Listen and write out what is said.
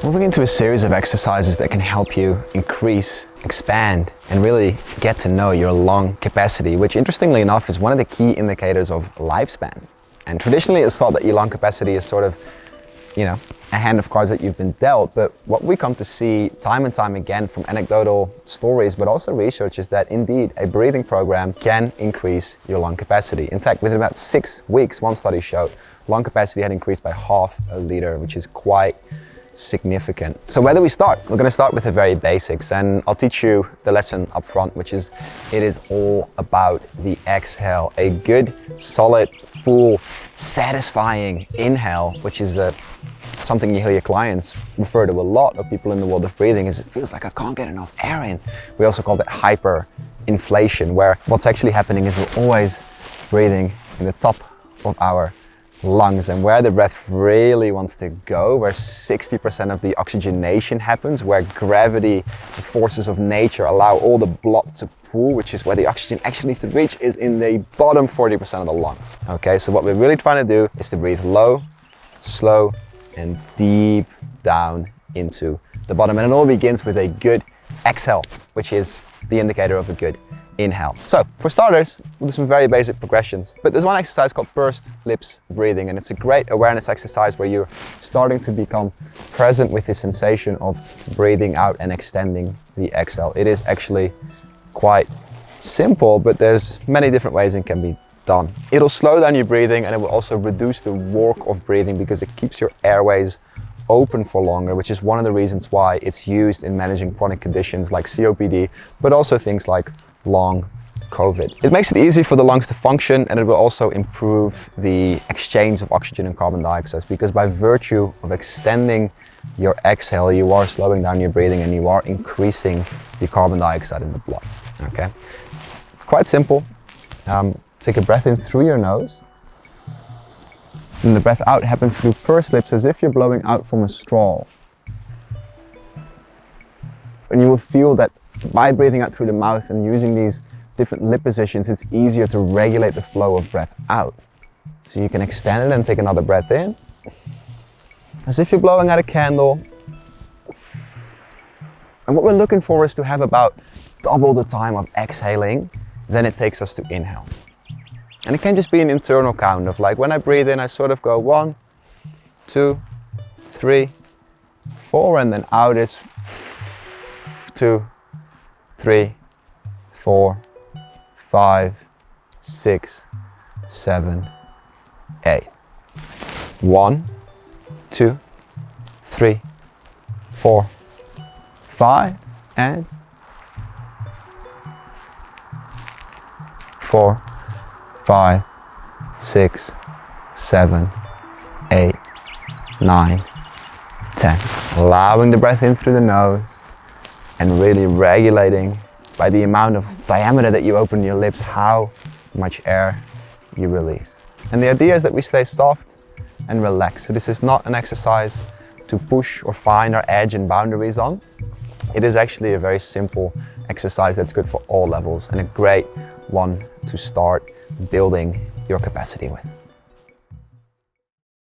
Moving into a series of exercises that can help you increase, expand, and really get to know your lung capacity, which interestingly enough is one of the key indicators of lifespan. And traditionally it's thought that your lung capacity is sort of, a hand of cards that you've been dealt. But what we come to see time and time again from anecdotal stories, but also research, is that indeed a breathing program can increase your lung capacity. In fact, within about 6 weeks, one study showed lung capacity had increased by ½ a liter, which is quite significant. So where do we start? We're going to start with the very basics, and I'll teach you the lesson up front, which is it is all about the exhale. A good, solid, full, satisfying inhale, which is something you hear your clients refer to a lot, of people in the world of breathing, is it feels like I can't get enough air in. We also call that hyperinflation, where what's actually happening is we're always breathing in the top of our lungs, and where the breath really wants to go, where 60% of the oxygenation happens, where gravity, the forces of nature allow all the blood to pool, which is where the oxygen actually needs to reach, is in the bottom 40% of the lungs. Okay, so what we're really trying to do is to breathe low, slow, and deep down into the bottom. And it all begins with a good exhale, which is the indicator of a good inhale. So for starters, we'll do some very basic progressions, but there's one exercise called pursed lips breathing, and it's a great awareness exercise where you're starting to become present with the sensation of breathing out and extending the exhale. It is actually quite simple, but there's many different ways it can be done. It'll slow down your breathing, and it will also reduce the work of breathing because it keeps your airways open for longer, which is one of the reasons why it's used in managing chronic conditions like COPD, but also things like long COVID. It makes it easy for the lungs to function, and it will also improve the exchange of oxygen and carbon dioxide, because by virtue of extending your exhale, you are slowing down your breathing and you are increasing the carbon dioxide in the blood. Okay, quite simple. Take a breath in through your nose, and the breath out happens through pursed lips, as if you're blowing out from a straw. And you will feel that by breathing out through the mouth and using these different lip positions, it's easier to regulate the flow of breath out. So you can extend it and take another breath in, as if you're blowing out a candle. And what we're looking for is to have about double the time of exhaling than it takes us to inhale. And it can just be an internal count of, like, when I breathe in, I sort of go 1, 2, 3, 4, and then out is 2, 3, 4, 5, 6, 7, 8. 1, 2, 3, 4, 5, and 4, 5, 6, 7, 8, 9, 10. Allowing the breath in through the nose and really regulating by the amount of diameter that you open your lips how much air you release. And the idea is that we stay soft and relaxed. So this is not an exercise to push or find our edge and boundaries on. It is actually a very simple exercise that's good for all levels, and a great one to start building your capacity with.